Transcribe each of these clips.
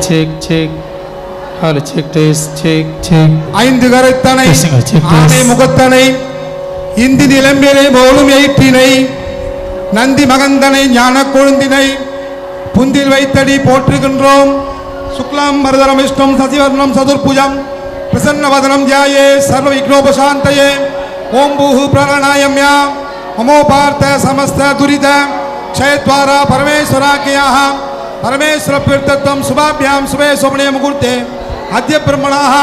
check check hello check test check check ஐந்து கரத்தனை ஆனை முகத்தனை இந்தி நிலம்பினை போலும் எயிற்றினை நந்தி மகந்தனை ஞான கொழுந்தினை புந்தில் வைத்தடி போற்றுகின்றோம். சுக்லாம் வரதரம் விஷ்ணும் சசிவர்ணம் சதுர்புஜம் பிரசன்னவதனம் தியாயே சர்வ விக்னோபசாந்தயே ஓம் பூஹு பிரணாயம்யா மமோ பார்த்த சமஸ்த துரித க்ஷயத்வாரா பரமேஸ்வராக்கியாக परमेश्वर तीर्थत्वं शुभाभ्यां शुभे स्वप्ने मुहूर्ते अद्य ब्रह्मणः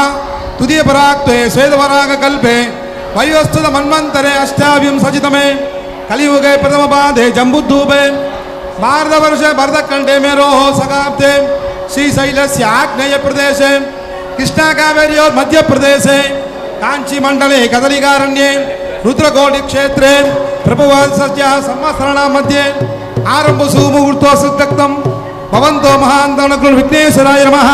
तुदीय पराक्ते श्वेतवराग कल्पे वयोस्तुत मन्वन्तरे अष्टाविंशतितमे कलियुगे प्रथमपादे जम्बुद्वीपे भारतवर्षे भरतखण्डे मेरोः सकाब्दे श्रीशैलस्य आग्नेय प्रदेशे कृष्णाकावेर्योः मध्यप्रदेशे काञ्चीमण्डले कदलिकारण्ये रुद्रकोटिक्षेत्रे प्रभुवंशस्य संवत्सराणां मध्ये आरम्भसुमुहूर्तोऽसिद्धक्तं भवन्तो महान्तनकुल विघ्नेश्वराय नमः.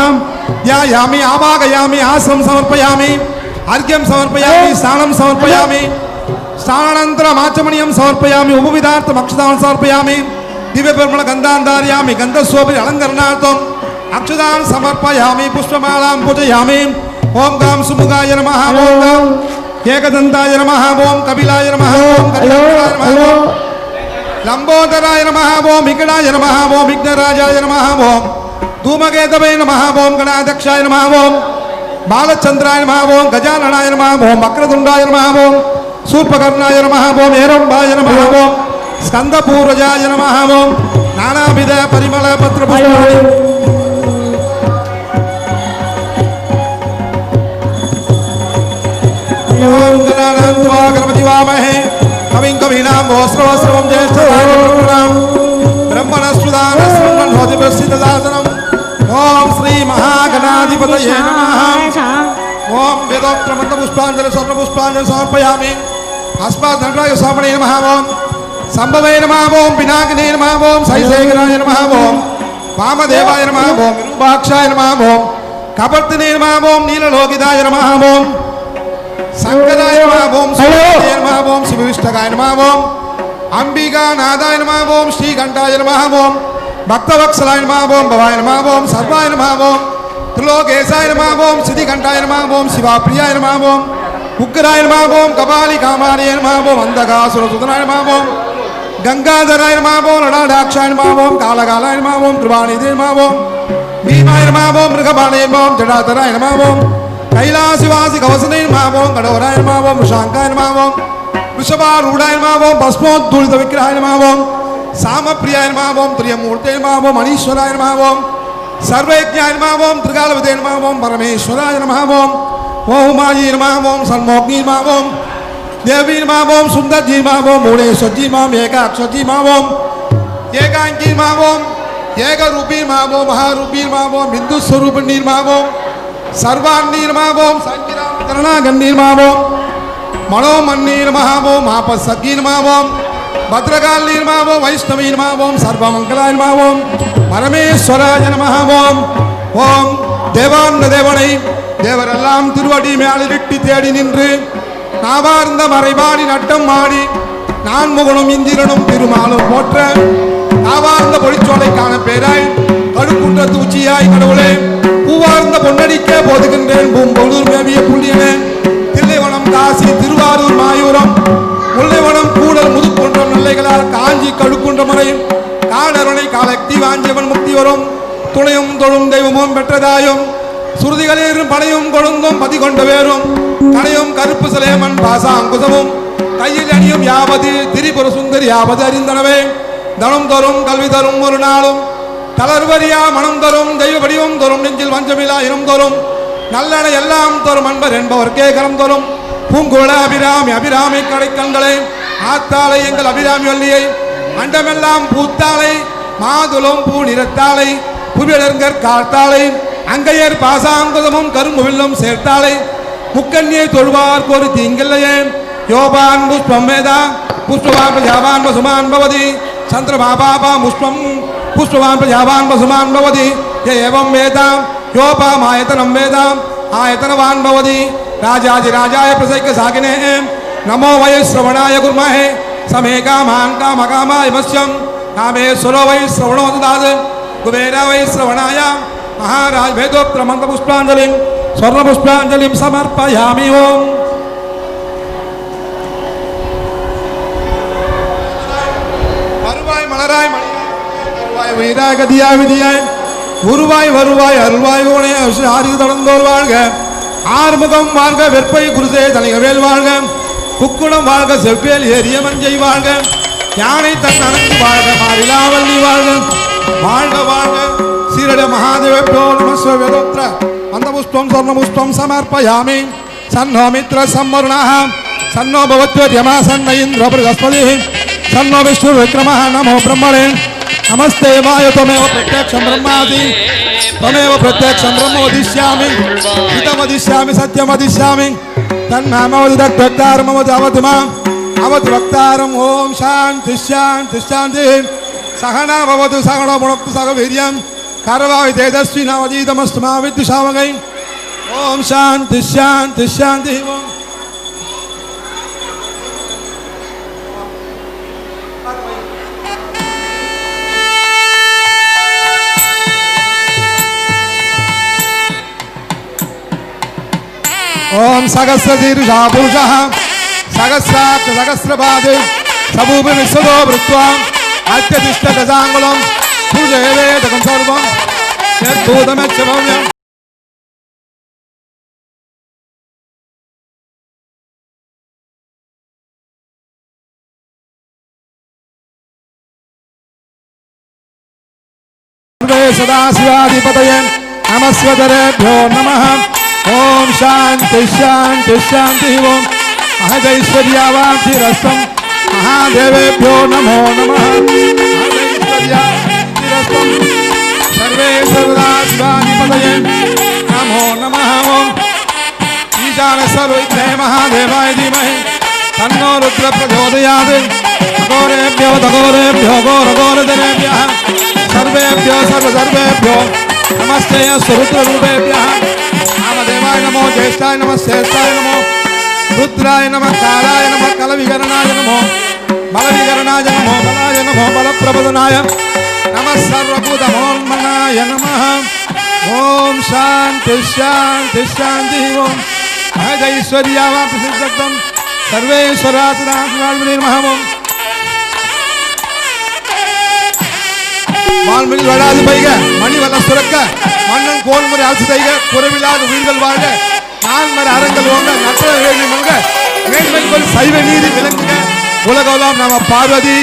ध्यायामि आवाहयामि आसनं समर्पयामि अर्घ्यं समर्पयामि स्नानं समर्पयामि स्नानानन्तरम् आचमनीयं समर्पयामि उपविधार्थम् अक्षतान् समर्पयामि दिव्यपरिमळ गन्धान् धारयामि गन्धस्वोपरि अलङ्करणार्थम् अक्षतान् समर्पयामि पुष्पमालां पूजयामि. ओं गां सुमुखाय नमः ओं गां एकदन्ताय नमः ओं कपिलाय नमः ओं कपिलाय नमः लंबोदराय नमः ओं विकटाय नमः ओं विघ्नराजाय नमः ओं धूमकेतवे नमः ओं गणाध्यक्षाय नमः ओं बालचंद्राय नमः ओं गजाननाय नमः ओं वक्रतुंडाय नमः ओं शूर्पकर्णाय नमः ओं हेरम्बाय नमः ओं स्कंदपूर्वजाय नमः ओं नानाविध परिमल पत्र पुष्पाणि ओं गणानान्त्वा गणपति वामहे कविं कवीनां वस्त्रवस्त्रवं ज्येष्ठराजं ब्रह्मणस्पदानस्मृण्वन्नोतिप्रसिद्धदासनम्. ओं श्री महागणाधिपतये नमः. ओं वेदोक्तमन्त्रपुष्पाञ्जलि स्वर्णपुष्पाञ्जलि समर्पयामि. अस्मात् नटराज स्वामिने नमः. ओं सम्भवे नमः. ओं पिनाकिने नमः. ओं शैशेखराय नमः. ओं वामदेवाय नमः. ओं विरूपाक्षाय नमः. ओं कपर्दिने नमः. ओं नीललोकिताय नमः. ओं शंकराय नमः. ओं शिवाय नमः. ओं शिवविष्टकाय नमः. ओं अंबिकानाथाय नमः. ओं श्रीकंठाय नमः. ओं भक्तवत्सलाय नमः. ओं भवाय नमः. ओं सर्वाय नमः. ओं त्रिलोकेशाय नमः. ओं सिद्धिकंठाय नमः. ओं शिवाप्रियाय नमः. ओं उग्राय नमः. ओं कपालिकामार्याय नमः. ओं अंधकासुरसुतनाय नमः. ओं गंगाधराय नमः. ओं ललाटाक्षाय नमः. ओं कालकालाय नमः. ओं कृपानिधे नमः. ओं भीमाय नमः. ओं मृगपाणे नमः. ओं जटाधराय नमः. ओं कैलासिवासी कवसने नमः. ओं कठोराय नमः. ओं वृषांकाय नमः. ओं वृषभारूढ़ाय नमः. ओं भस्मोद्धूलित विग्रहाय नमः. ओं सामप्रियाय नमः. ओं प्रियमूर्ते नमः. ओं मणीश्वराय नमः. ओं सर्वयज्ञाय नमः. ओं त्रिकालवदे नमः. ओं परमेश्वराय नमः. ओं उमाजी नमः. ओं सन्मोग्नी नमः. ओं देवी नमः. ओं सुंदरजी नमः. ओं मूलेश्वरजी नमः. एकाक्षरजी नमः. ओं एकांकी नमः. ओं एकरूपी नमः. ओं महारूपी नमः. ओं बिंदुस्वरूपिणी नमः. ओं सर्वाणी नमः. ओं संकीर्तनागन्धी नमः. ओं मनोमन्नी नमः ओम आपसद्गी नमः ओम भद्रकाली नमः ओम वैष्णवी नमः ओम सर्वमंगलाय नमः ओम परमेश्वराय नमः ओम ओम தேவாந்த தேவனை தேவரெல்லாம் திருவடி மேலிட்டு தேடி நின்று நாவார்ந்த மறைபாடி நட்டம் மாடி நான் முகனும் இந்திரனும் திருமாலும் போற்ற நாவார்ந்த பொழிச்சோலைக்கான பேராய் கடுக்குன்றத்து உச்சியாய் கடவுளே பூவார்ந்த பொன்னடிக்க போதுகின்றேன் பூம்பொழுதூர் மேவிய புள்ளியன தில்லைவனம் காசி திருவாரூர் மாயூரம் முல்லைவனம் கூடல் முதுக்குன்றம் நெல்லைகளால் காஞ்சி கடுக்குன்ற முறை காடரணை காலக்தி வாஞ்சியவன் முக்தி வரும் துணையும் தொழும் தெய்வமும் பெற்றதாயும் சுருதிகளேறும் படையும் கொழுந்தும் பதி கொண்ட வேறும் கடையும் கருப்பு சிலேமன் பாசாங்குசமும் கையில் அணியும் யாவது திரிபுர சுந்தரி யாவது அறிந்தனவே தனம் தரும் கல்வி தரும் ஒரு நாளும் தளர்வரியா மனம் தரும் தெய்வ வடிவம் தரும் நெஞ்சில் வஞ்சமிலா இனம் தரும் நல்லென எல்லாம் தரும் அன்பர் என்பவர்க்கே கரம் தரும் பூங்குழ அபிராமி அபிராமி கடைக்கண்களை ஆத்தாளை எங்கள் அபிராமி வள்ளியை அண்டமெல்லாம் பூத்தாளை மாதுளம் பூ நிறத்தாளை புவியலங்கர் காத்தாளை அங்கையர் பாசாங்குதமும் கரும்புவில்லும் சேர்த்தாளை முக்கன்னியை தொழுவார் ஒரு தீங்கில்லையே யோபான் புஷ்பம் வேதா புஷ்பவான் பிரஜாவான் வசுமான் பவதி சந்திரமாபாபா புஷ்பம் புஷ்பவான் பிரஜாவான் வசுமான் பவதி ஏவம் வேதாம் யோபாம் ஆயத்தனம் வேதாம் ஆயத்தனவான் பவதி ராஜாதிராஜாய பிரசைக்க சாகினே நமோ வய ஸ்ரவணாய குர்மஹே சமே காமான் காமகாமாய மஸ்யம் காமேஸ்வரோ வை ஸ்ரவணோ ததாது குபேர வை ஸ்ரவணாய महाराज वेदोक्त मंत्र पुष्पांजलि स्वर्ण पुष्पांजलि समर्पयामि ओम வருவாய் மலராய் மணியாய் வீராய் கதியாய் விதியாய் உருவாய் வருவாய் அருள்வாய் ஓனே ஆறு தொடர்ந்தோர் வாழ்க ஆறுமுகம் வாழ்க வெற்பை குருசே தலைகவேல் வாழ்க புக்குணம் வாழ்க செவ்வேல் ஏரிய மஞ்சை வாழ்க யானை தன் அனந்து வாழ்க மாறிலாவல்லி வாழ்க வாழ்க வாழ்க श्रीरडे महादेवेभ्यो नमः वेदोत्र मंत्रपुष्पं स्वर्णपुष्पं समर्पयामि सन्नो मित्र संवरुणः सन्नो भवत्वर्यमा सन्न इन्द्रो बृहस्पतिः सन्नो विष्णुर्विक्रमः नमो ब्रह्मणे नमस्ते वाय त्वमेव प्रत्यक्षं ब्रह्मासि त्वमेव प्रत्यक्षं ब्रह्म वदिष्यामि हितमदिष्यामि सत्यमदिष्यामि तन्नामवदिदक्तकारमवदावतु माम् अवतु वक्तारम् ॐ शान्ति शान्ति शान्तिः सहना भवतु सहनो भुनक्तु सह वीर्यम् कार्वाय तेजस्वी नवजीतमस्तु मा विद्विषावगै ओम शांति शांति शांति ओम सहस्रशीर्षा पुरुषः सहस्राक्ष सहस्रपादे सबूपि विश्वतो वृत्वा अत्यतिष्ठदशाङ्गुलं पूजयेवेदकं सर्वं यद्भूतमच्च भव्यम् सर्वे सदाशिवाधिपतये नमस्वतरेभ्यो नमः ओम शांति शांति शांति ओम महदैश्वर्यावाप्तिरस्तं महादेवेभ्यो नमो नमः महदैश्वर्यावाप्तिरस्तं सर्वे सर्वदा शिवाधिपतये नमो नमः ओम ईशान सर्वविघ्ने महादेवाय धीमहि तन्नो रुद्र प्रचोदयात् घोरेभ्यो घोरघोरधरेभ्यः सर्वेभ्यो सर्वेभ्यो नमस्ते स्वरुद्ररूपेभ्यः नामदेवाय नमो ज्येष्ठाय नमः श्रेष्ठाय नमो रुद्राय नमः कालाय नमः कलविकरणाय नमो बलविकरणाय नमो बलाय नमो बलप्रबोधनाय नमः सर्वभूतमोन्मनाय नमः ओम शांति शांति शांति ओम महदैश्वर्यावाप्तिसिद्धं सर्वेश्वरासनात्मनाय नमः ओम வான்மிகு வடாது பைக மணி வல்ல சுரக்க மன்னன் கோன்முறை அரசு செய்க குறைவில்லாத உயிர்கள் வாழ்க நான்மர அரங்கள் ஓங்க நற்ற வேண்டி மங்க மேன்மைக்குள் சைவ நீதி விளங்குக உலகோலாம் நம பார்வதி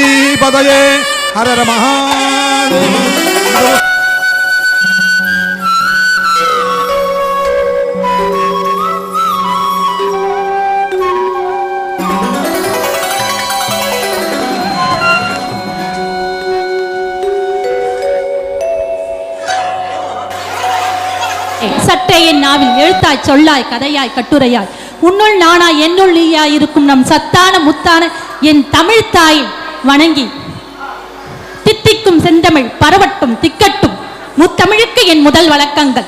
பதையே ஹரர மகாதேவ சற்றே என் நாவில் எழுத்தாய் சொல்லாய் கதையாய் கட்டுரையாய் உன்னுள் நானா என்னுள் நீயா இருக்கும் நம் சத்தான முத்தான என் தமிழ் தாய் வணங்கி தித்திக்கும் செந்தமிழ் பரவட்டும் திக்கட்டும் முத்தமிழுக்கு என் முதல் வழக்கங்கள்.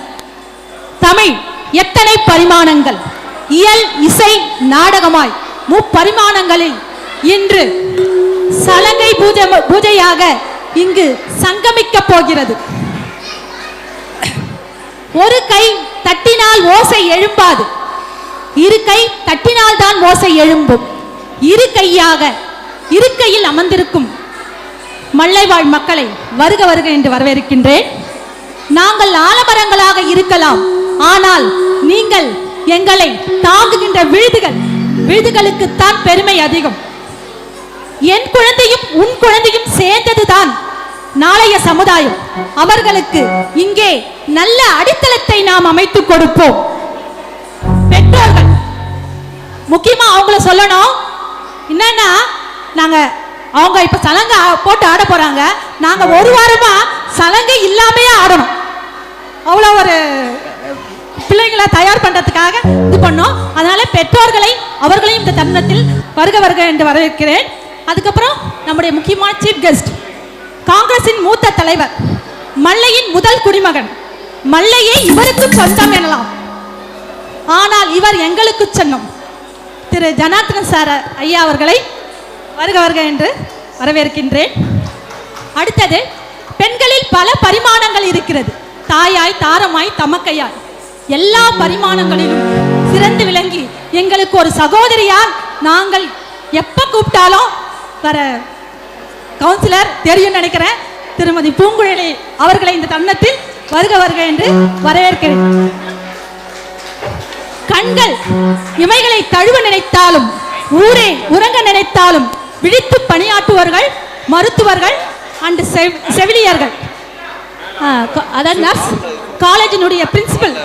தமிழ் எத்தனை பரிமாணங்கள், இயல் இசை நாடகமாய் முப்பரிமாணங்களில் இன்று சலங்கை பூஜையாக இங்கு சங்கமிக்க போகிறது. ஒரு கை தட்டினால் ஓசை எழும்பாது, இரு கை தட்டினால் தான் ஓசை எழும்பும். இரு கையாக இருக்கையில் அமர்ந்திருக்கும் மல்லைவாழ் மக்களை வருக வருக என்று வரவேற்கின்றேன். நாங்கள் ஆலமரங்களாக இருக்கலாம், ஆனால் நீங்கள் எங்களை தாங்குகின்ற விழுதுகளுக்குத்தான் பெருமை அதிகம். என் குழந்தையும் உன் குழந்தையும் சேர்ந்ததுதான் நாளைய சமுதாயம். அவர்களுக்கு இங்கே நல்ல அடித்தளத்தை நாம் அமைத்துக் கொடுப்போம். பெற்றோர்கள் முக்கியமா அவங்கள சொல்லணும். என்னன்னா, அவங்க இப்ப சலங்கை போட்டு ஆட போறாங்க, நாங்க ஒரு வாரமா சலங்கை இல்லாமே ஆடணும். அவ்வளவு ஒரு பிள்ளைங்களை தயார் பண்றதுக்காக இது பண்ணோம். அதனால பெற்றோர்களை அவர்களையும் இந்த தருணத்தில் வருக வருக என்று வரவேற்கிறேன். அதுக்கப்புறம் நம்முடைய முக்கியமான சீஃப் கெஸ்ட், காங்கிரசின் மூத்த தலைவர், மல்லையின் முதல் குடிமகன். மல்லையே இவருக்கு சொந்தம் எனலாம், ஆனால் இவர் எங்களுக்கு சொந்தம். திரு ஜனார்த்தனன் சார் ஐயா அவர்களை வருக வருக என்று வரவேற்கின்றேன். அடுத்தது, பெண்களில் பல பரிமாணங்கள் இருக்கிறது. தாயாய், தாரமாய், தமக்கையாய், எல்லா பரிமாணங்களிலும் சிறந்து விளங்கி எங்களுக்கு ஒரு சகோதரியால் நாங்கள் எப்ப கூப்பிட்டாலும் வர கவுன்சிலர் தெரியும் நினைக்கிறேன், திருமதி பூங்குழலி அவர்களை இந்த தருணத்தில் வருக வருக என்று வரவேற்கிறேன். கண்கள் இமைகளை தழுவ நினைத்தாலும், ஊரே உறங்க நினைத்தாலும் விழித்து பணியாற்றுவர்கள் மருத்துவர்கள் அண்ட் செவிலியர்கள். அதாவது நர்ஸ் காலேஜினுடைய பிரின்சிபல்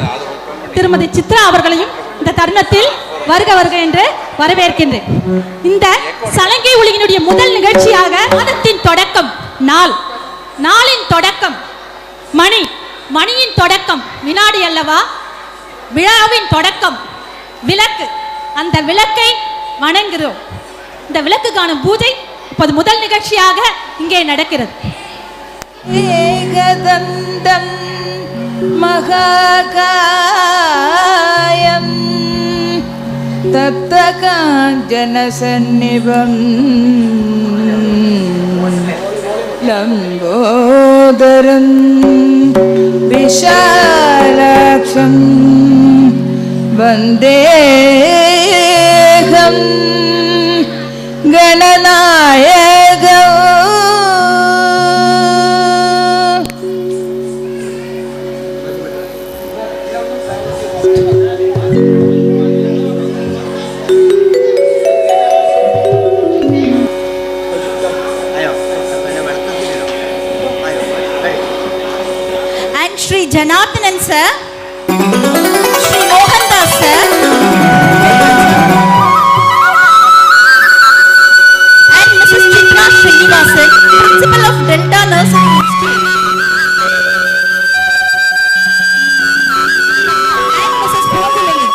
திருமதி சித்ரா அவர்களையும் இந்த தருணத்தில் வருக வருக என்று வரவேற்கின்றேன். இந்த சலங்கை ஒலியினுடைய முதல் நிகழ்ச்சியாக மாதத்தின் தொடக்கம் நாளின் தொடக்கம் மணியின் தொடக்கம் வினாடி அல்லவா, விழாவின் தொடக்கம் விளக்கு. அந்த விளக்கை வணங்குகிறோம். இந்த விளக்குக்கான பூஜை இப்போது முதல் நிகழ்ச்சியாக இங்கே நடக்கிறது. ஏகதந்தம் மகாகாயம் தப்தகாஞ்சனசன்னிபம் லம்போதரம் விஷாலாக்ஷம் வந்தேகம் கணநாயகம். Shri Janardhanan sir, Shri Mohandas sir, and Mrs. Chitra Srinivasan, Principal of Delta Nursing Institute, and Mrs. Purulali.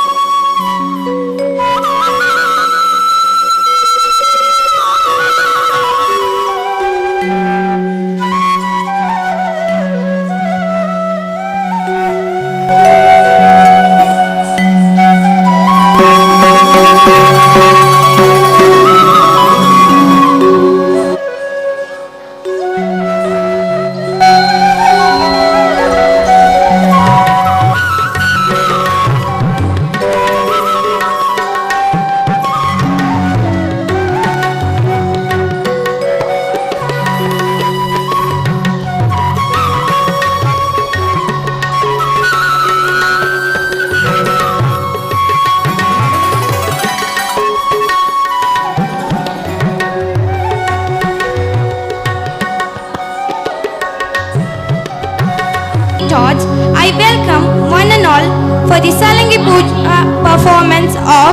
George, I welcome one and all for the Salangi Puja performance of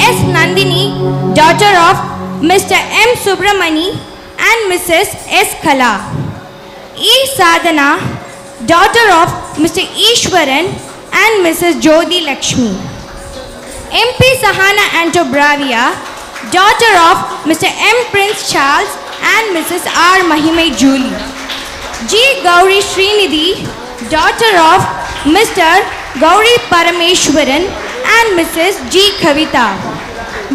S. Nandini, daughter of Mr. M. Subramani and Mrs. S. Kala. E. Sadhana, daughter of Mr. Ishwaran and Mrs. Jodi Lakshmi. MP Sahana Anto Bravia, daughter of Mr. M. Prince Charles and Mrs. R. Mahime Julie. G. Gauri Srinidhi, daughter of Mr. Gauri Parameshwaran and Mrs. G. Kavita.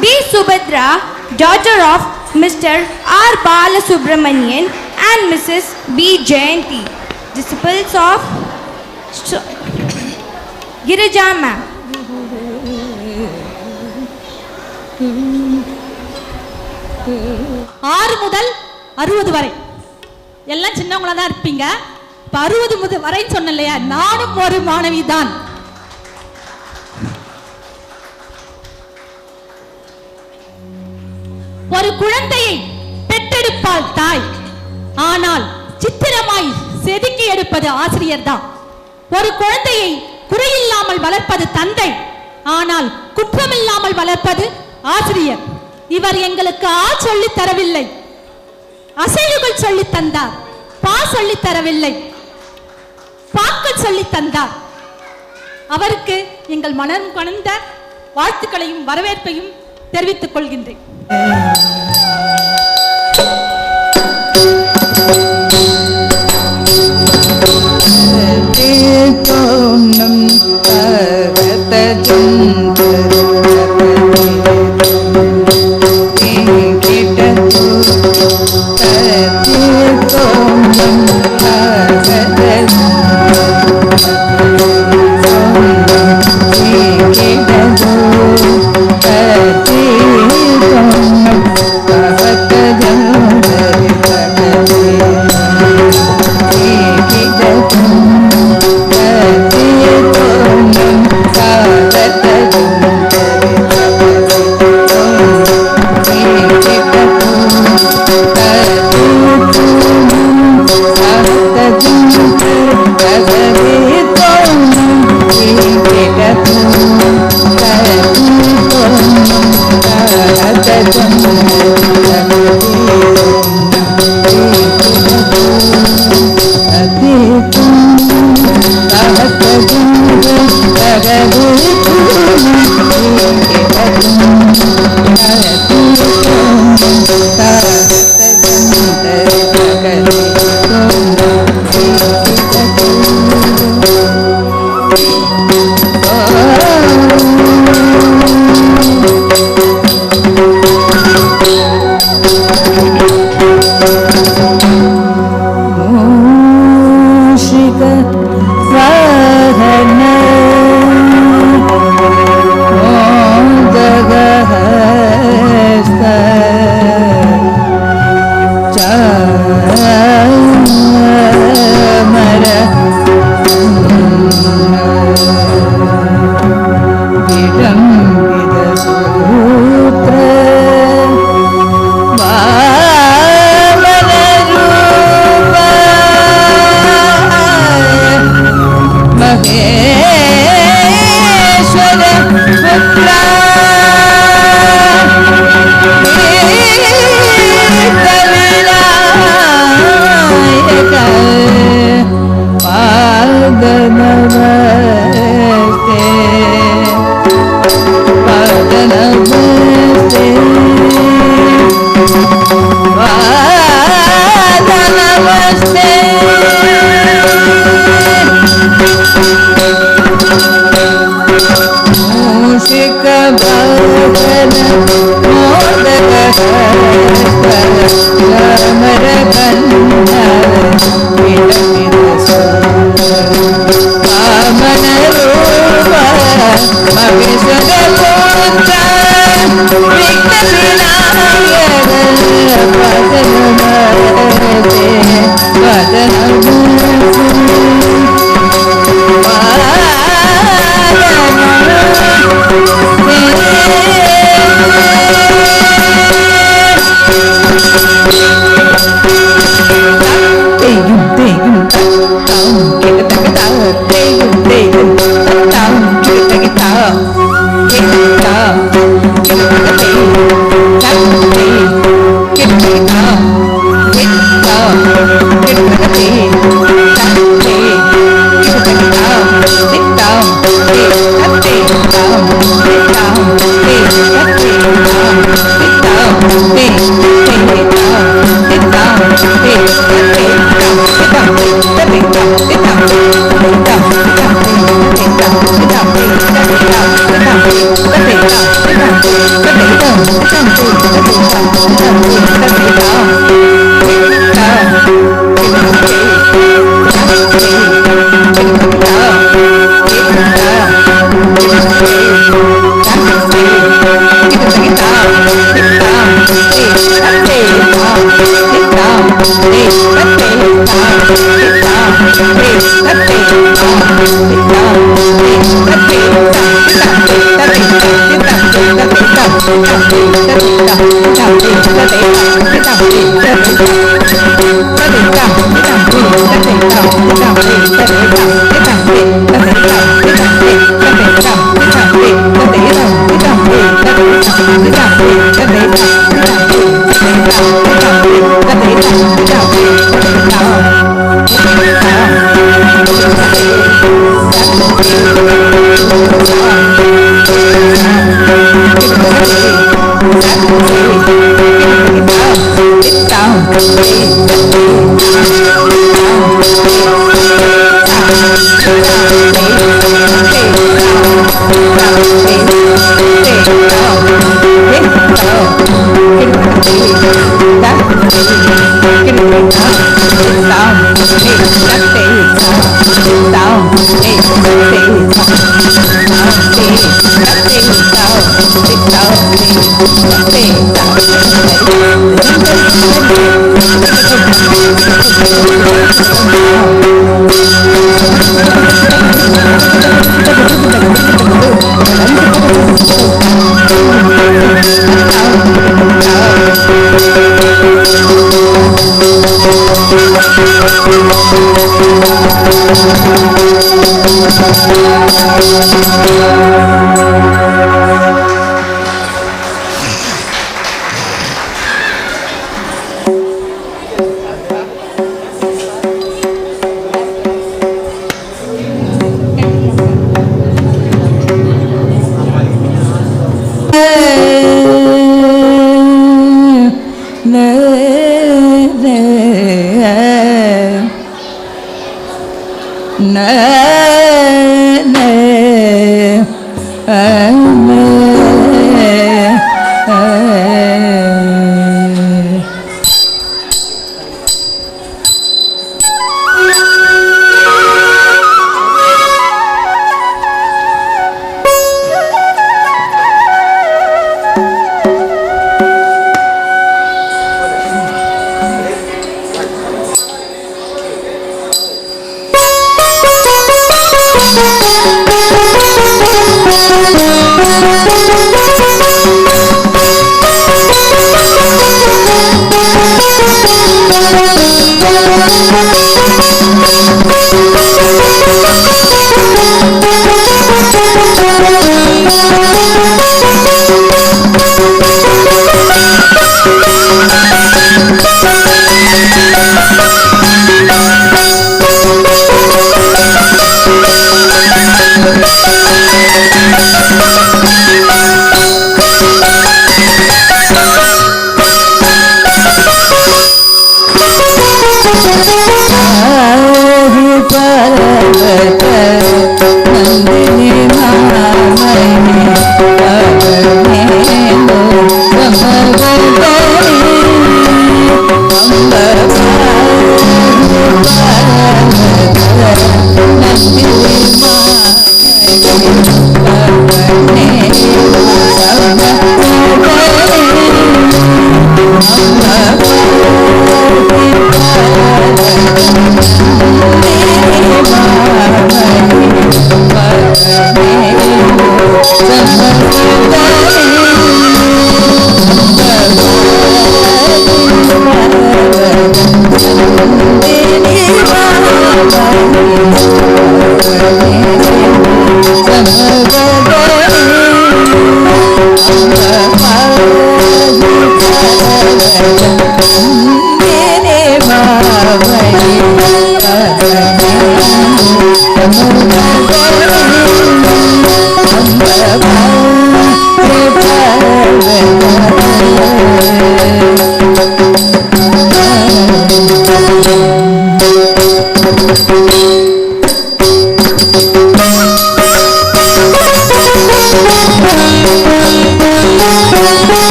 B. Subhadra, daughter of Mr. R. Balasubramanian and Mrs. B. Jayanti. Disciples of Girija ma'am. ஆறு முதல் 60 வரை எல்லாம் சின்னவங்களா தான் இருப்பீங்க. இப்ப 60 வரை சொன்ன இல்லையா, நானும் ஒரு மாணவி தான். ஒரு குழந்தையை பெற்றெடுப்பாள் தாய், ஆனால் சித்திரமாய் செதுக்கி எடுப்பது ஆசிரியர் தான். ஒரு குழந்தையை குறையில்லாமல் வளர்ப்பது தந்தை, ஆனால் குற்றமில்லாமல் வளர்ப்பது ஆசிரியர். இவர் எங்களுக்கு ஆ சொல்லி தரவில்லை, அசைவுகள் சொல்லி தந்தார். பா சொல்லி தரவில்லை, பாக்கள் சொல்லி தந்தார். அவருக்கு எங்கள் மனம் கலந்த வாழ்த்துக்களையும் வரவேற்பையும் தெரிவித்துக் கொள்கின்றேன். Down. Thank you.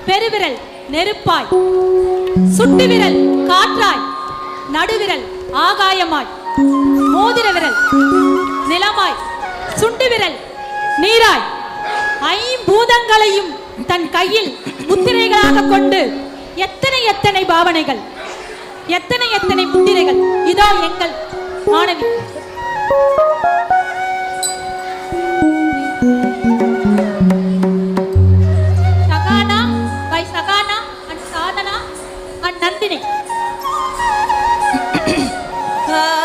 பெருவிரல் நெருப்பாய், சுட்டு விரல் காற்றாய், நடுவிரல் ஆகாயமாய், மோதிர விரல் நிலமாய், சுண்டு விரல் நீராய், ஐம்பூதங்களையும் தன் கையில் முத்திரைகளாக கொண்டு எத்தனை எத்தனை பாவனைகள், எத்தனை எத்தனை முத்திரைகள். இதோ எங்கள் மாணவி. நந்தினி Sa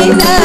Sa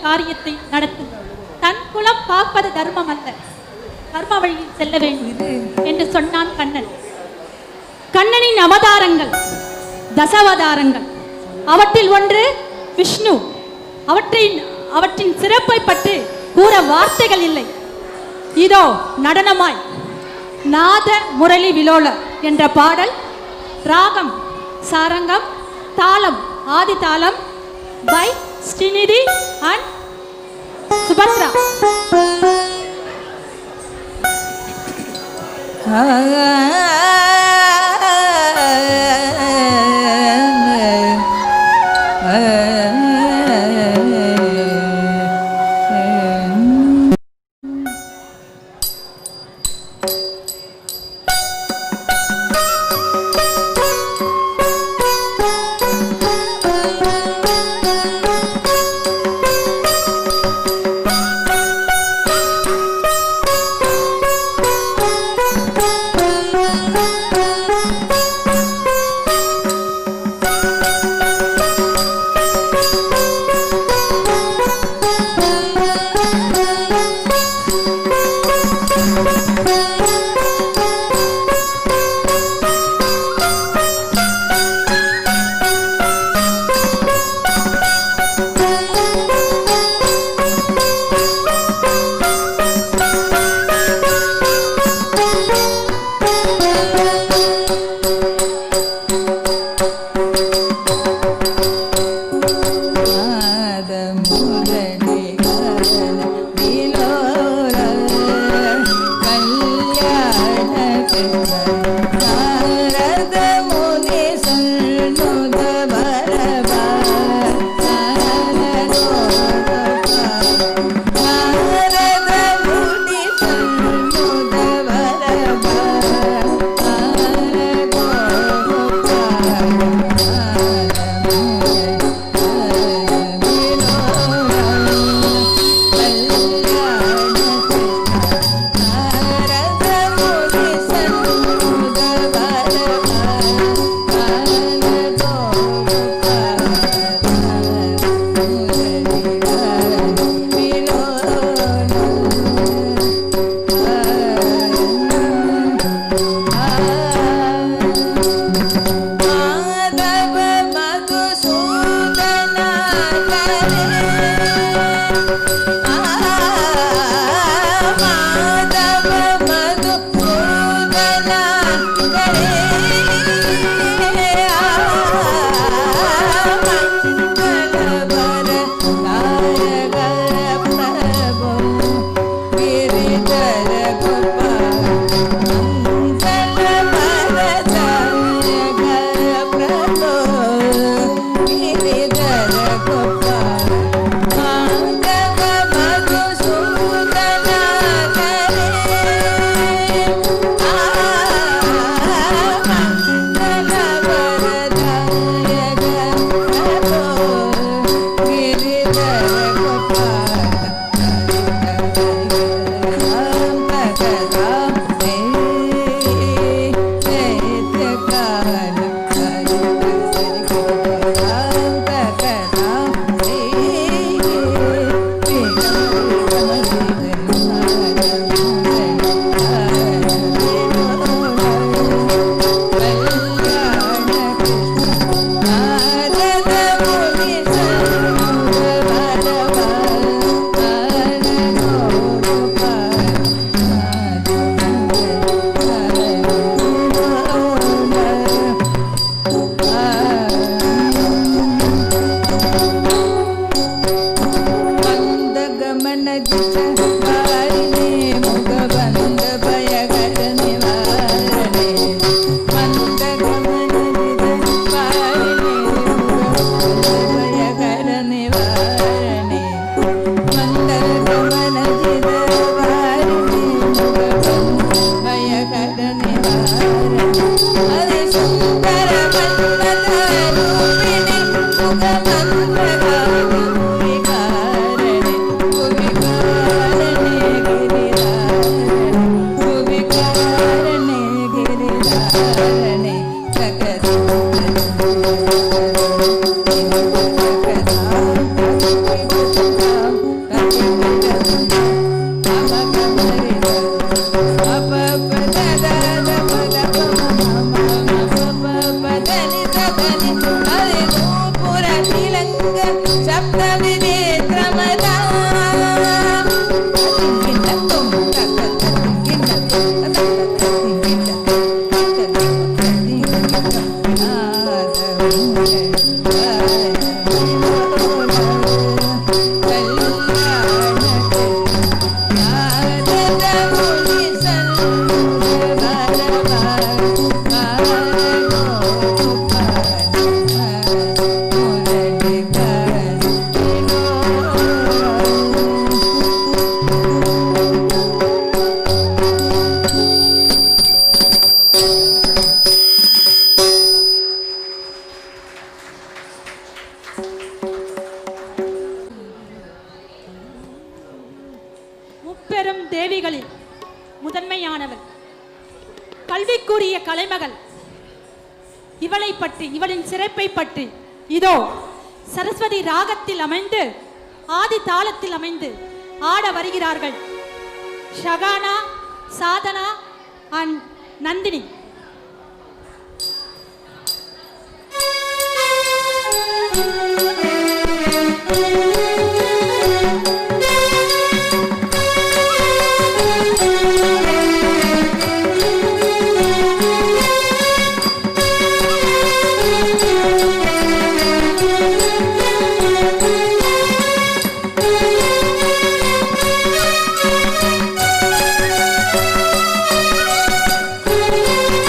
காரியத்தை நடத்தும். தன் குலம் காப்பது தர்மம் அல்ல, கர்ம வழியில் செல்ல வேண்டும் என்று சொன்னான் கண்ணன். கண்ணனின் அவதாரங்கள் தசாவதாரங்கள். அவற்றில் ஒன்று விஷ்ணு. அவற்றின் சிறப்பை பற்றி கூற வார்த்தைகள் இல்லை. இதோ நடனமாய் நாத முரளி விலோல என்ற பாடல். ராகம் சாரங்கம், தாளம் ஆதி தாளம் by Srinidhi and Subhadra. முப்பெரும் தேவிகளில் முதன்மையானவள், கல்விக்குரிய கலைமகள். இவளை பற்றி, இவளின் சிறப்பை பற்றி இதோ சரஸ்வதி ராகத்தில் அமைந்து ஆதி தாளத்தில் அமைந்து ஆட வருகிறார்கள் Shahana, Sadhana and Nandini. Thank you.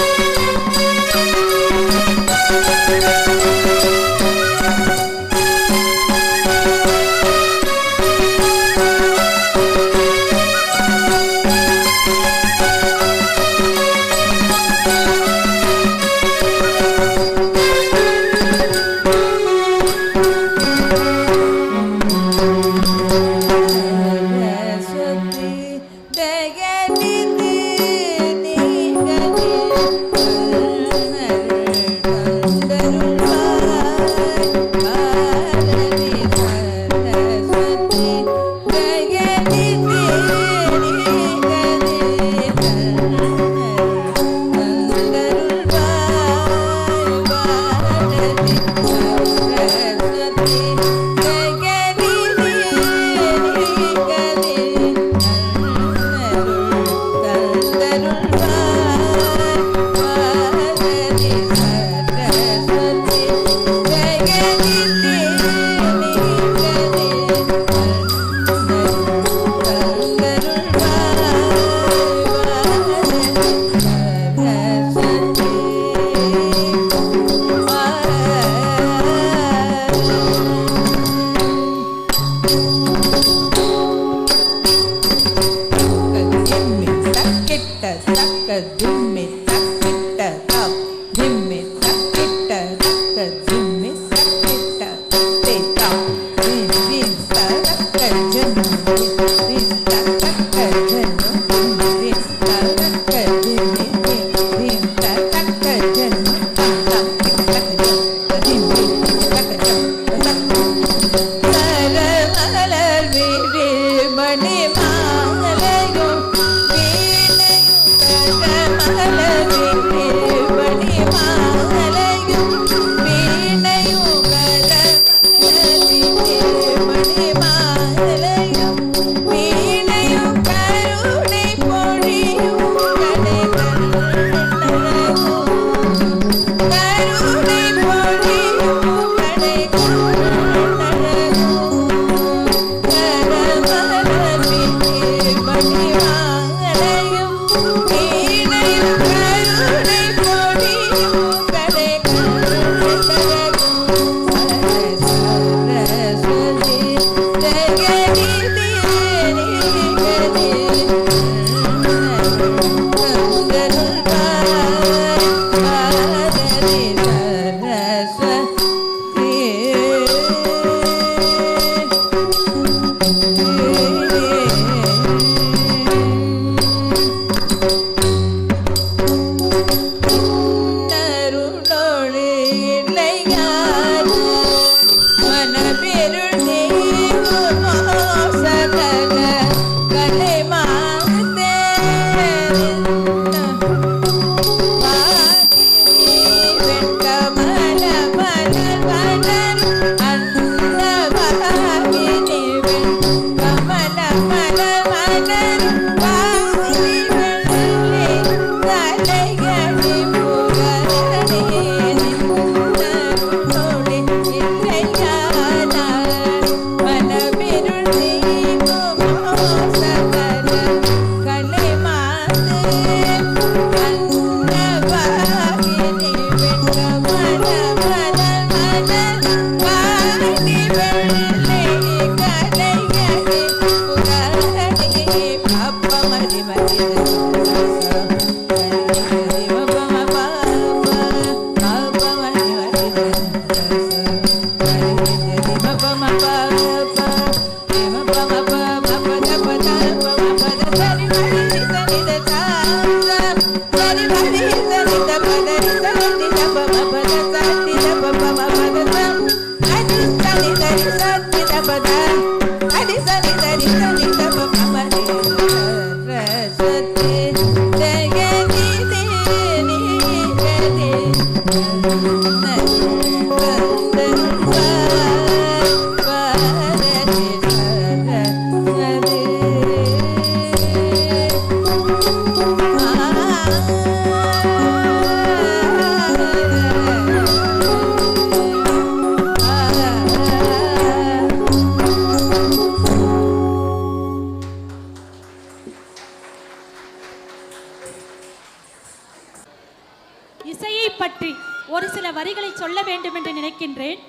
இசையை பற்றி ஒரு சில வரிகளை சொல்ல வேண்டும் என்று நினைக்கின்றேன்.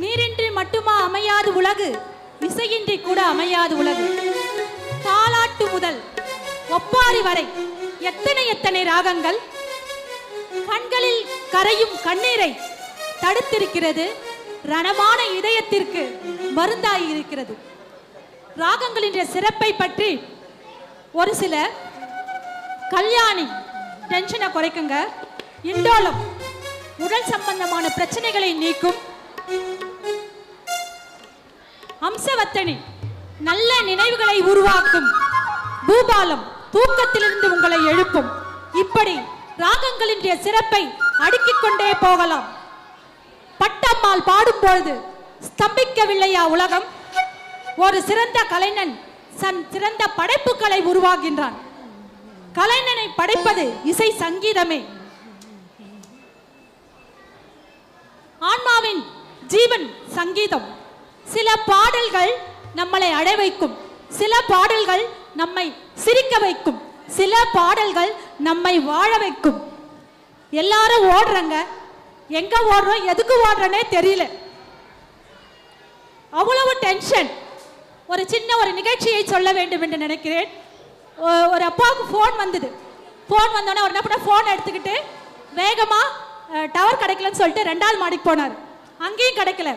நீரின்றி மட்டுமா அமையாது உலகு, இசையின்றி கூட அமையாது உலகு. தாலாட்டு முதல் ஒப்பாரி வரை எத்தனை எத்தனை ராகங்கள் கண்களில் கரையும் கண்ணீரை தடுத்திருக்கிறது, ரணமான இதயத்திற்கு மருந்தாகி இருக்கிறது. ராகங்களின் சிறப்பை பற்றி ஒரு சில கல்யாணி டென்ஷனை குறைக்குங்க, இண்டோலம் உடல் சம்பந்தமான பிரச்சனைகளை நீக்கும், அம்சவத்தனி நல்ல நினைவுகளை உருவாக்கும், பூபாலம் தூக்கத்திலிருந்து உங்களை எழுப்பும். இப்படி ராகங்களின் சிறப்பை அடுக்கிக் கொண்டே போகலாம். பட்டம்மாள் பாடும் பொழுது ஸ்தம்பிக்கவில்லையா உலகம்? ஒரு சிறந்த கலைஞன் சிறந்த படைப்புகளை உருவாகின்றான். கலைஞனை படைப்பது இசை சங்கீதமே. ஆன்மாவின் ஜீவன் சங்கீதம். சில பாடல்கள் நம்மளை அடை வைக்கும், சில பாடல்கள் நம்மை சிரிக்க வைக்கும், சில பாடல்கள் நம்மை வாழ வைக்கும். எல்லாரும் ஓடுறங்க, எங்க ஓடுறோம் எதுக்கு ஓடுறனே தெரியல, அவ்வளவு டென்ஷன். ஒரு சின்ன ஒரு நிகழ்ச்சியை சொல்ல வேண்டும் என்று நினைக்கிறேன். ஒரு அப்பாவுக்கு ஃபோன் வந்தது. ஃபோன் வந்தோடனே அவர் என்ன பண்ண, ஃபோன் எடுத்துக்கிட்டு வேகமா டவர் கிடைக்கலன்னு சொல்லிட்டு 2வது மாடிக்கு போனார். அங்கேயும் கிடைக்கல.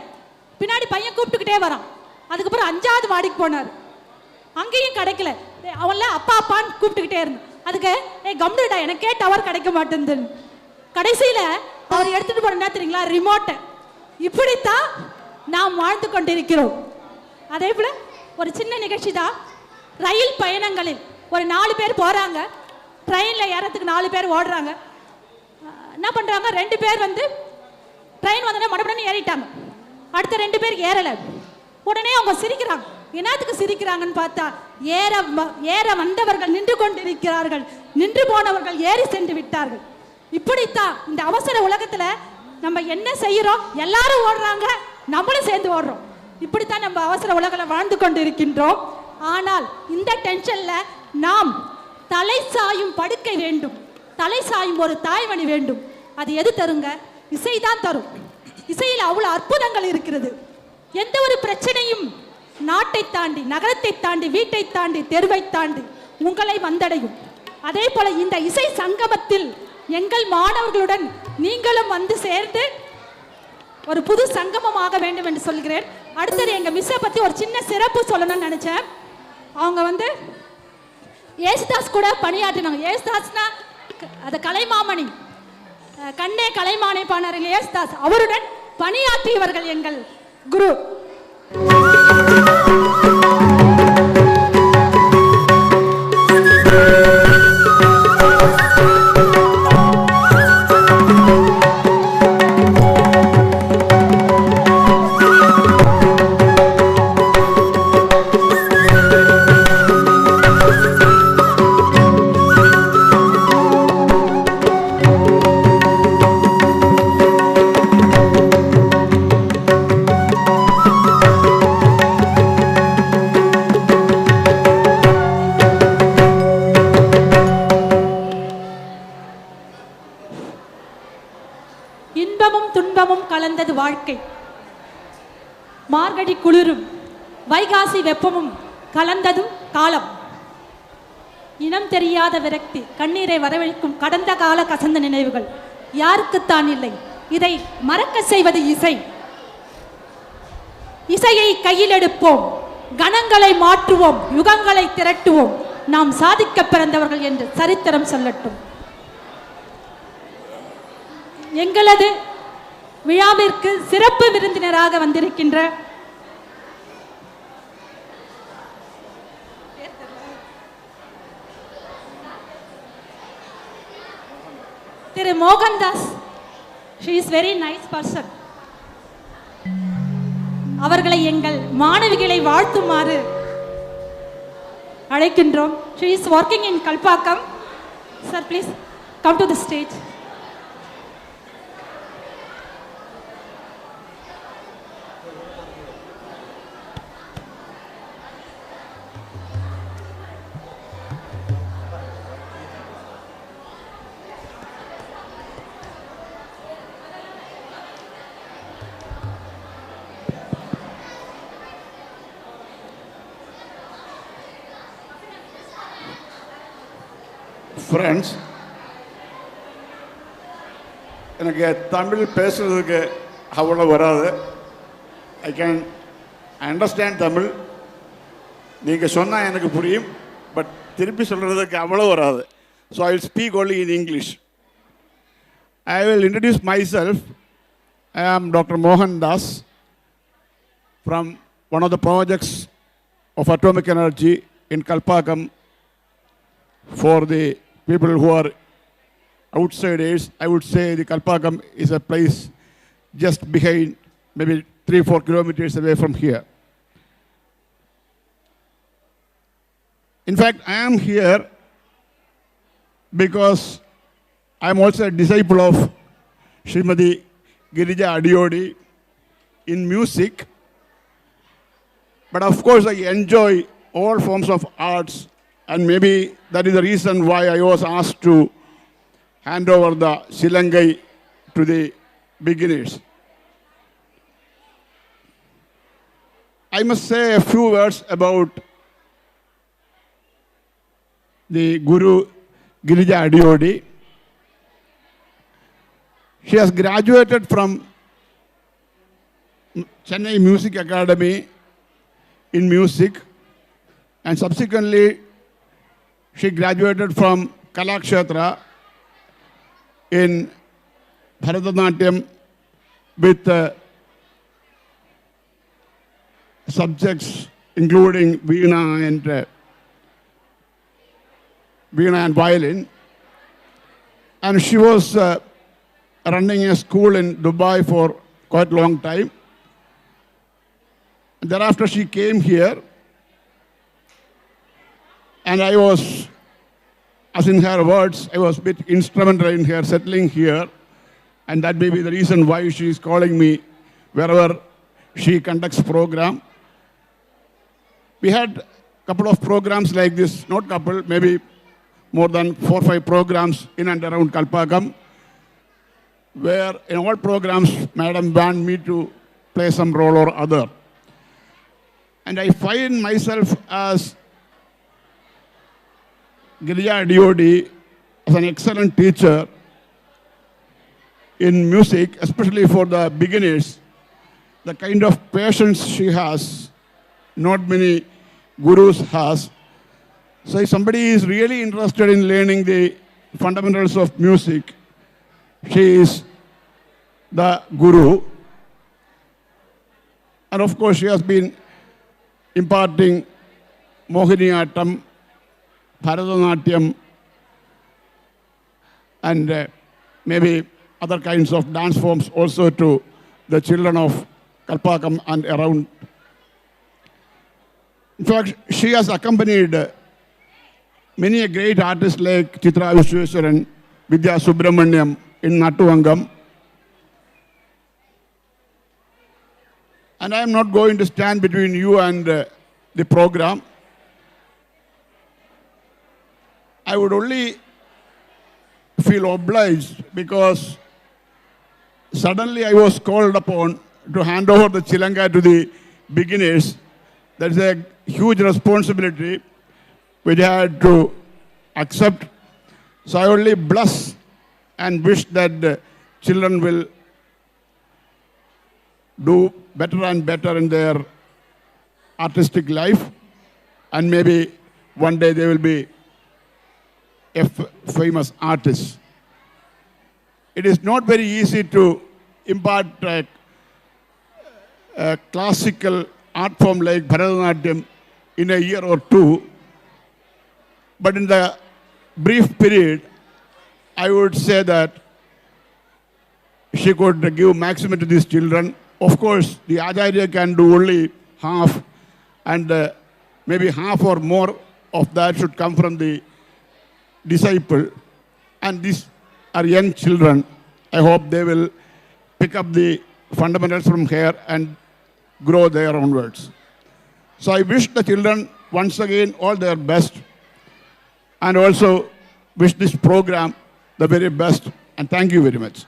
பின்னாடி பையன் கூப்பிட்டுக்கிட்டே வரான். அதுக்கப்புறம் 5வது மாடிக்கு போனார். அங்கேயும் கிடைக்கல. அவன்ல அப்பா அப்பான்னு கூப்பிட்டுக்கிட்டே இருந்தான். அதுக்கு கம்னுடா, எனக்கே டவர் கிடைக்க மாட்டேங்குது. கடைசியில அவர் எடுத்துட்டு போன என்ன தெரியுங்களா, ரிமோட்டை. இப்படித்தான் நாம் வாழ்ந்து கொண்டிருக்கிறோம். அதே போல ஒரு சின்ன நிகழ்ச்சி தான். ரயில் பயணங்களில் ஒரு 4 பேர் போறாங்க, ட்ரெயின்ல ஏறத்துக்கு 4 பேர் ஓடுறாங்க. என்ன பண்றாங்க, 2 பேர் வந்து ட்ரெயின் வந்தோடனே மறுபடியும் ஏறிட்டாங்க, அடுத்த 2 பேர் ஏறல. உடனே அவங்க சிரிக்கிறாங்க. என்னத்துக்கு சிரிக்கிறாங்கன்னு பார்த்தா, ஏற வந்தவர்கள் நின்று கொண்டிருக்கிறார்கள், நின்று போனவர்கள் ஏறி சென்று விட்டார்கள். இப்படித்தான் இந்த அவசர உலகத்துல நம்ம என்ன செய்யறோம், எல்லாரும் ஓடுறாங்க, நம்மளும் சேர்ந்து ஓடுறோம். இப்படித்தான் நம்ம அவசர உலகில் வாழ்ந்து கொண்டு இருக்கின்றோம். ஆனால் இந்த டென்ஷன்ல நாம் தலை சாயும் படுக்கை வேண்டும், தலை சாயும் ஒரு தாய்மணி வேண்டும். அது எது தருங்க? இசைதான் தரும். இசையில் அவ்வளவு அற்புதங்கள் இருக்கிறது. எந்த ஒரு பிரச்சனையும் நாட்டை தாண்டி, நகரத்தை தாண்டி, வீட்டை தாண்டி, தெருவை தாண்டி உங்களை வந்தடையும். அதே போல இந்த இசை சங்கமத்தில் எங்கள் மாணவர்களுடன் நீங்களும் வந்து சேர்ந்து ஒரு புது சங்கமமாக வேண்டும் என்று சொல்கிறேன். அடுத்தது எங்க மிஸ்ஸை பத்தி ஒரு சின்ன சிறப்பு சொல்லணும்னு நினைச்சேன். அவங்க வந்து ஏசுதாஸ் கூட பணியாற்றினாங்க. ஏசுதாஸ்னா அது கலைமாமணி, கண்ணே கலைமானை பாணர் ஏசுதாஸ், அவருடன் பணியாற்றியவர்கள் எங்கள் குரு. இன்பமும் துன்பமும் கலந்தது வாழ்க்கை. மார்கழி குளிரும் வைகாசி வெப்பமும் கலந்ததும் காலம். இனம் தெரியாத விரக்தி, கண்ணீரை வரவழைக்கும் கடந்த கால கசந்த நினைவுகள் யாருக்குத்தான் இல்லை. இதை மறக்க செய்வது இசை. இசையை கையில் எடுப்போம், கணங்களை மாற்றுவோம், யுகங்களை திரட்டுவோம். நாம் சாதிக்க பிறந்தவர்கள் என்று சரித்திரம் சொல்லட்டும். எங்களது விழாவிற்கு சிறப்பு விருந்தினராக வந்திருக்கின்ற Thiru Mohandas. she is very nice person. அவர்களை எங்கள் மாணவிகளை வாழ்த்துமாறு அழைக்கின்றோம். she is working in Kalpakkam. sir, please come to the stage. Friends, எனக்கு தமிழ் பேசுகிறதுக்கு அவ்வளோ வராது. I understand Tamil. நீங்கள் சொன்னால் எனக்கு புரியும், பட் திருப்பி சொல்கிறதுக்கு அவ்வளோ வராது. So I will speak only in English. I will introduce myself. I am Dr. Mohan Das from one of the projects of atomic energy in Kalpakkam. For the people who are outsiders, I would say the Kalpakkam is a place just behind, maybe 3-4 kilometers away from here. In fact, I am here because I am also a disciple of Srimati Girija Adiyodi in music. But of course, I enjoy all forms of arts, and maybe that is the reason why I was asked to hand over the Shilangai to the beginners. I must say a few words about the Guru Girija Adiyodi. She has graduated from Chennai Music Academy in music, and subsequently she graduated from Kalakshetra in Bharatanatyam with subjects including Veena and violin. And she was running a school in Dubai for quite a long time. Thereafter she came here, and I was, as in her words, I was a bit instrumental in her settling here, and that may be the reason why she is calling me wherever she conducts program. We had a couple of programs like this, not couple, maybe more than 4 or 5 programs in and around Kalpakkam, where in all programs, Madam want me to play some role or other. And I find myself as Girija Adiyodi as an excellent teacher in music, especially for the beginners. The kind of patience she has, not many gurus has. So if somebody is really interested in learning the fundamentals of music, she is the guru. And of course, she has been imparting Mohiniyattam, Bharatanatyam, and maybe other kinds of dance forms also to the children of Kalpakkam and around. In fact, she has accompanied many a great artists like Chitra Vishweswaran, Vidya Subramaniam in Nattuvangam. And I am not going to stand between you and the program. I would only feel obliged because suddenly I was called upon to hand over the Chilanga to the beginners. That's a huge responsibility which I had to accept. So I only bless and wish that the children will do better and better in their artistic life, and maybe one day they will be a famous artist. it is not very easy to impart a classical art form like Bharatanatyam in a year or two. But in the brief period, I would say that she could give maximum to these children. Of course, the Acharya can do only half, and maybe half or more of that should come from the disciple. And these are young children. I hope they will pick up the fundamentals from here and grow there onwards. So I wish the children once again all their best, and also wish this program the very best, and thank you very much.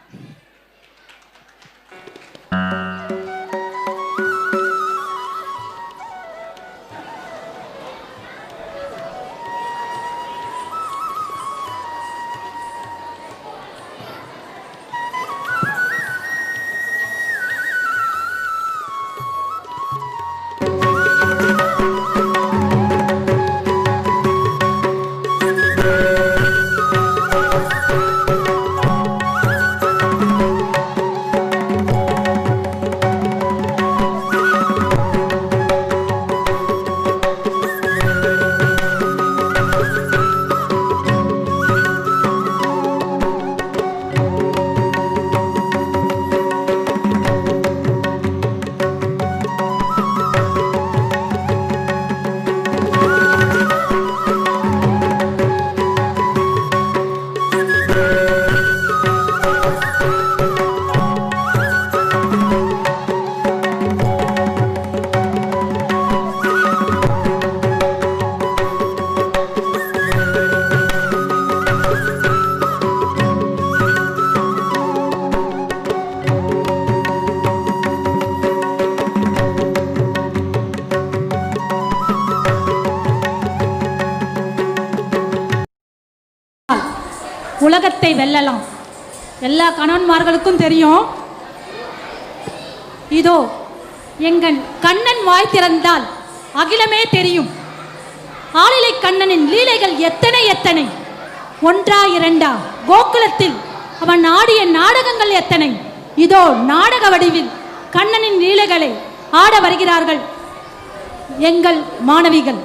உலகத்தை வெல்லலாம். எல்லா கணவன்மார்களுக்கும் தெரியும். இதோ எங்கள் கண்ணன் வாய் திறந்தால் அகிலமே தெரியும். ஆளிலை கண்ணனின் லீலைகள் எத்தனை எத்தனை, ஒன்றா இரண்டா, கோகுலத்தில் அவன் ஆடிய நாடகங்கள் எத்தனை. இதோ நாடக வடிவில் கண்ணனின் லீலைகளை ஆட வருகிறார்கள் எங்கள் மாணவிகள்.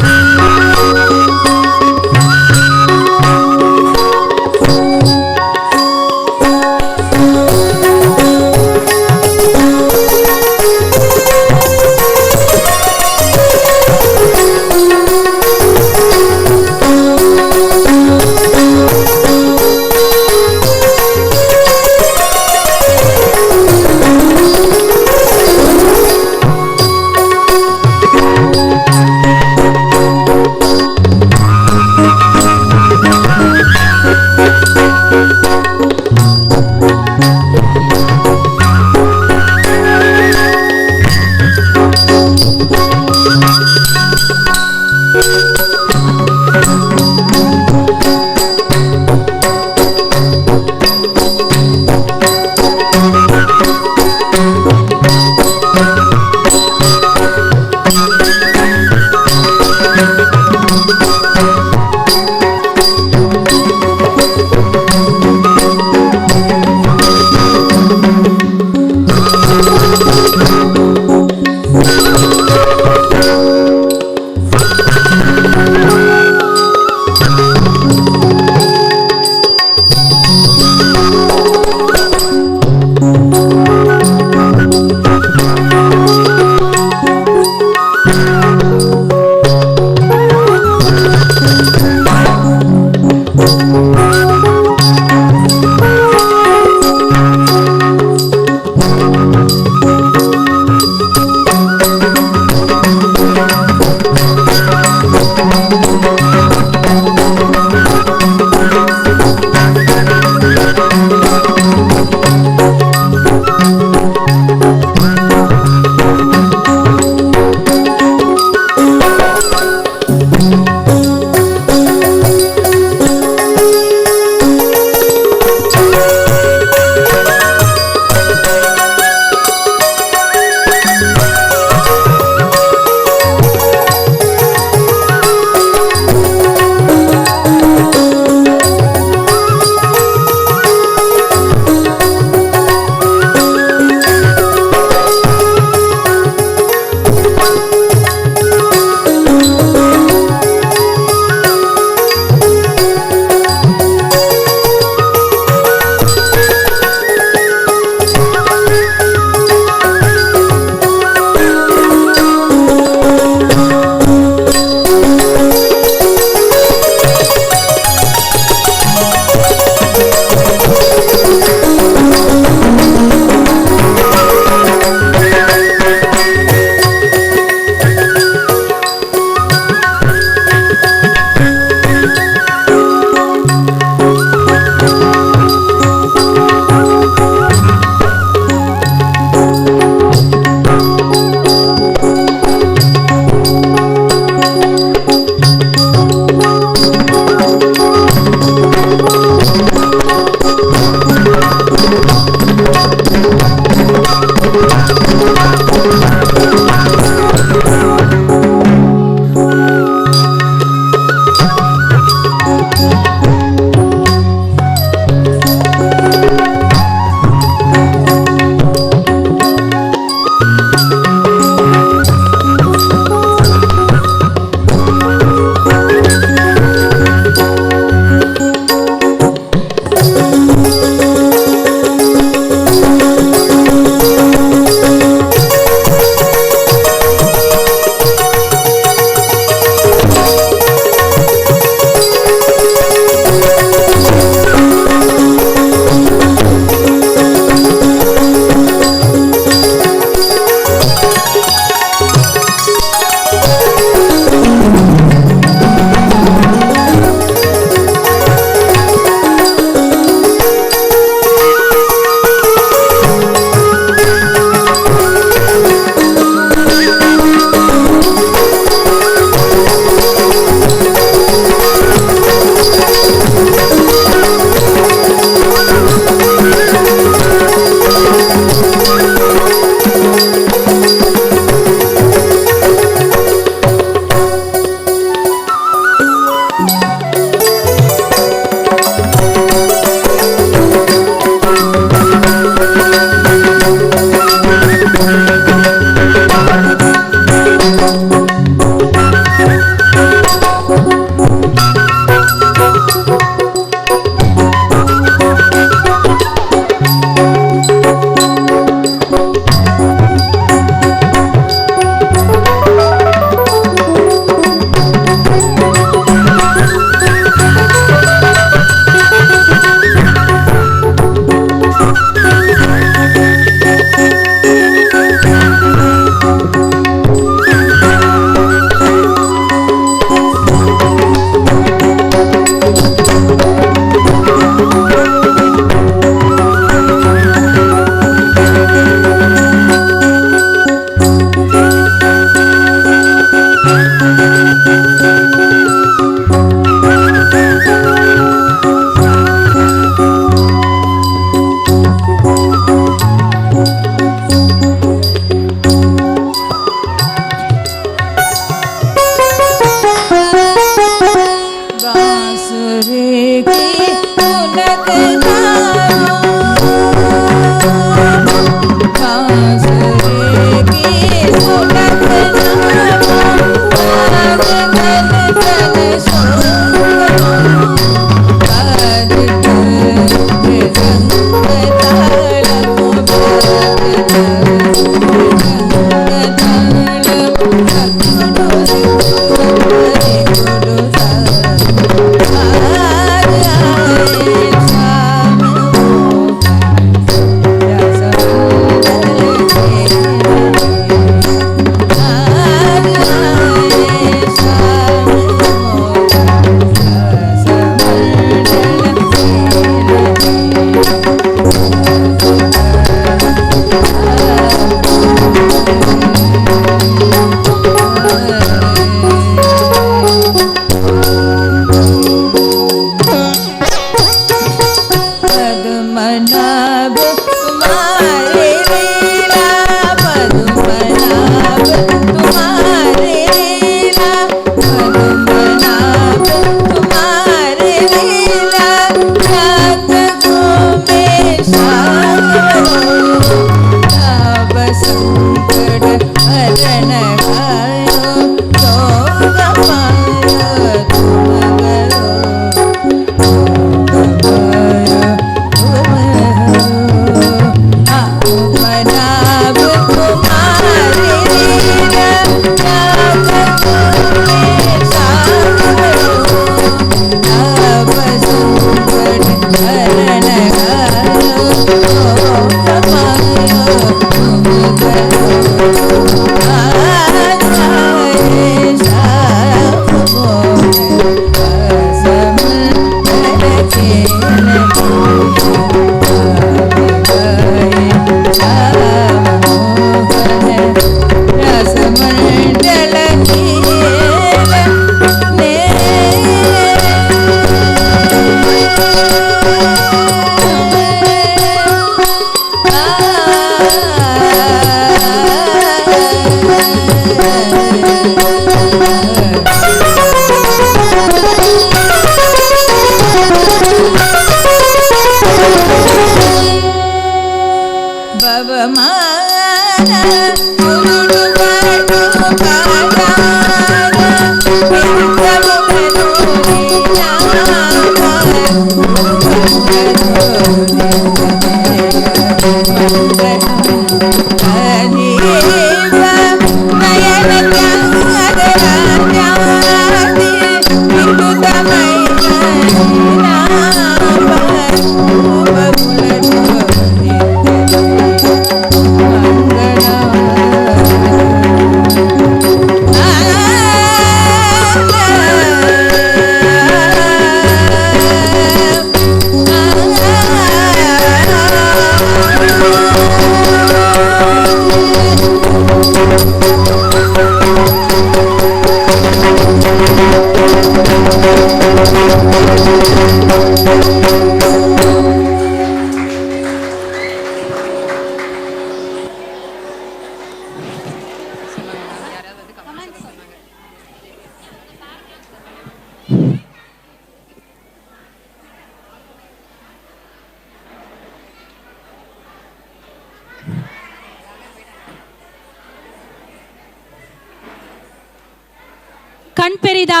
பெரிதா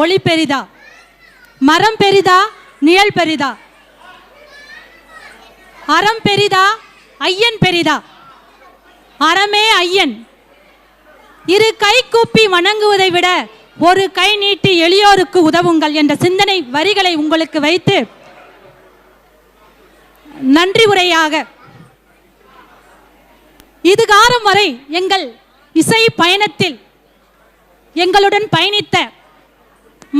ஒளி பெரிதா, மரம் பெரிதா நிழல் பெரிதா, அறம் பெரிதா ஐயன் பெரிதா, அறமே ஐயன். இரு கை கூப்பி வணங்குவதை விட ஒரு கை நீட்டி எளியோருக்கு உதவுங்கள் என்ற சிந்தனை வரிகளை உங்களுக்கு வைத்து நன்றி உரையாக இதுகாரம் வரை எங்கள் இசை பயணத்தில் எங்களுடன் பயணித்த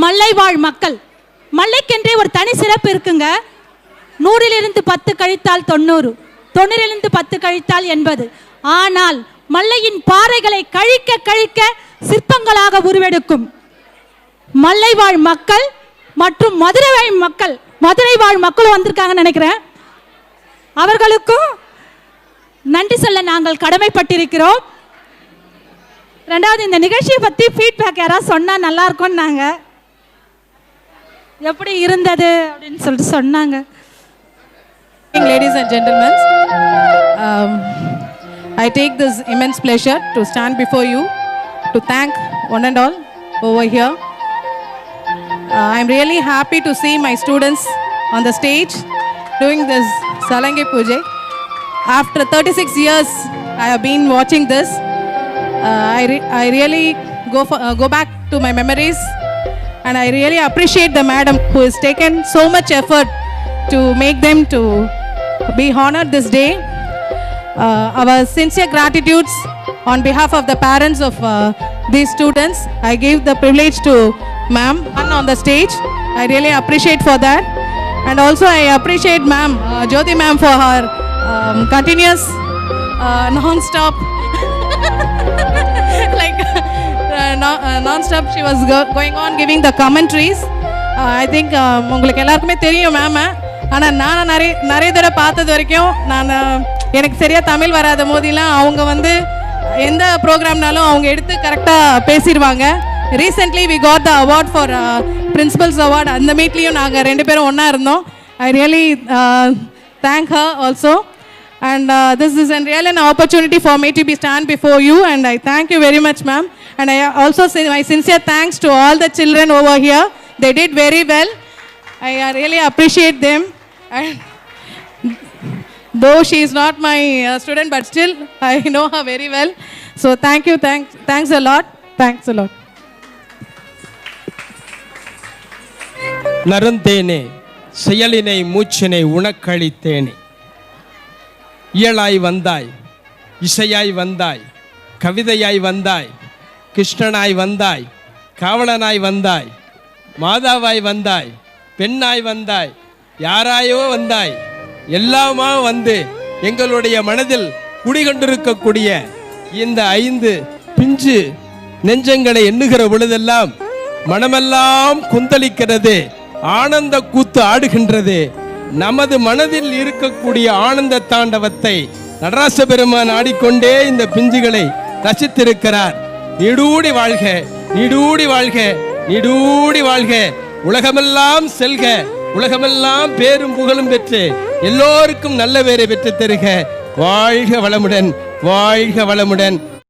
மல்லைவாழ் மக்கள், மல்லைக்கென்றே ஒரு தனி சிறப்பு இருக்குங்க. 100லிருந்து 10 கழித்தால் 90, 90லிருந்து 10 கழித்தால் 80. ஆனால் மல்லையின் பாறைகளை கழிக்க கழிக்க சிற்பங்களாக உருவெடுக்கும் மல்லை வாழ் மக்கள் மற்றும் மதுரை வாழ் மக்களும் வந்திருக்காங்கன்னு நினைக்கிறேன். அவர்களுக்கும் நன்றி சொல்ல நாங்கள் கடமைப்பட்டிருக்கிறோம். ரெண்டாவது, இந்த நிகழ்ச்சியை பற்றி ஃபீட்பேக் யாராவது சொன்னால் நல்லா இருக்கும்னு நாங்கள் எப்படி இருந்தது அப்படின்னு சொல்லிட்டு சொன்னாங்க. Ladies and gentlemen, I take this immense pleasure to stand before you to thank one and all over here. I'm really happy to see my students on the stage doing this Salangi Puja. After 36 years, I have been watching this. I really go back to my memories, and I really appreciate the madam who has taken so much effort to make them to be honored this day. Our sincere gratitudes on behalf of the parents of these students. I give the privilege to ma'am on the stage. I really appreciate for that, and also I appreciate ma'am Jyoti ma'am for her continuous non-stop like non-stop she was going on giving the commentaries. I think உங்களுக்கு எல்லாருக்குமே தெரியும் ma'am. ஆனால் நான் நிறைய தடவை பார்த்தது வரைக்கும் எனக்கு சரியாக தமிழ் வராத போதெல்லாம் அவங்க எந்த ப்ரோக்ராம்னாலும் அவங்க எடுத்து கரெக்டாக பேசிடுவாங்க. Recently we got the award for principal's award. அந்த மீட்லேயும் நாங்கள் 2 பேரும் ஒன்றா இருந்தோம். I really thank her also, and this is really an opportunity for me to be stand before you, and I thank you very much ma'am. And I also say my sincere thanks to all the children over here. They did very well. I really appreciate them. And though she is not my student, but still I know her very well. So thank you, thanks a lot. Thanks a lot. நருந்தேனே செயலினை மூச்சினை உனக்களித்தேனே. இயலாய் வந்தாய், இசையாய் வந்தாய், கவிதையாய் வந்தாய், கிருஷ்ணனாய் வந்தாய், காவலனாய் வந்தாய், மாதாவாய் வந்தாய், பெண்ணாய் வந்தாய், யாராயோ வந்தாய். எல்லாமா எங்களுடைய மனதில் குடிகொண்டிருக்கக்கூடிய இந்த 5 பிஞ்சு நெஞ்சங்களை எண்ணுகிற பொழுதெல்லாம் மனமெல்லாம் கொந்தளிக்கிறது, ஆனந்த கூத்து ஆடுகின்றது. நமது மனதில் இருக்கக்கூடிய ஆனந்த தாண்டவத்தை நடராச பெருமான் ஆடிக்கொண்டே இந்த பிஞ்சுகளை ரசித்திருக்கிறார். நீடூடி வாழ்க, நீடூடி வாழ்க, நீடூடி வாழ்க, உலகமெல்லாம் செல்க, உலகமெல்லாம் பேரும் புகழும் பெற்று எல்லோருக்கும் நல்ல பேரை பெற்று தருக. வாழ்க வளமுடன், வாழ்க வளமுடன்.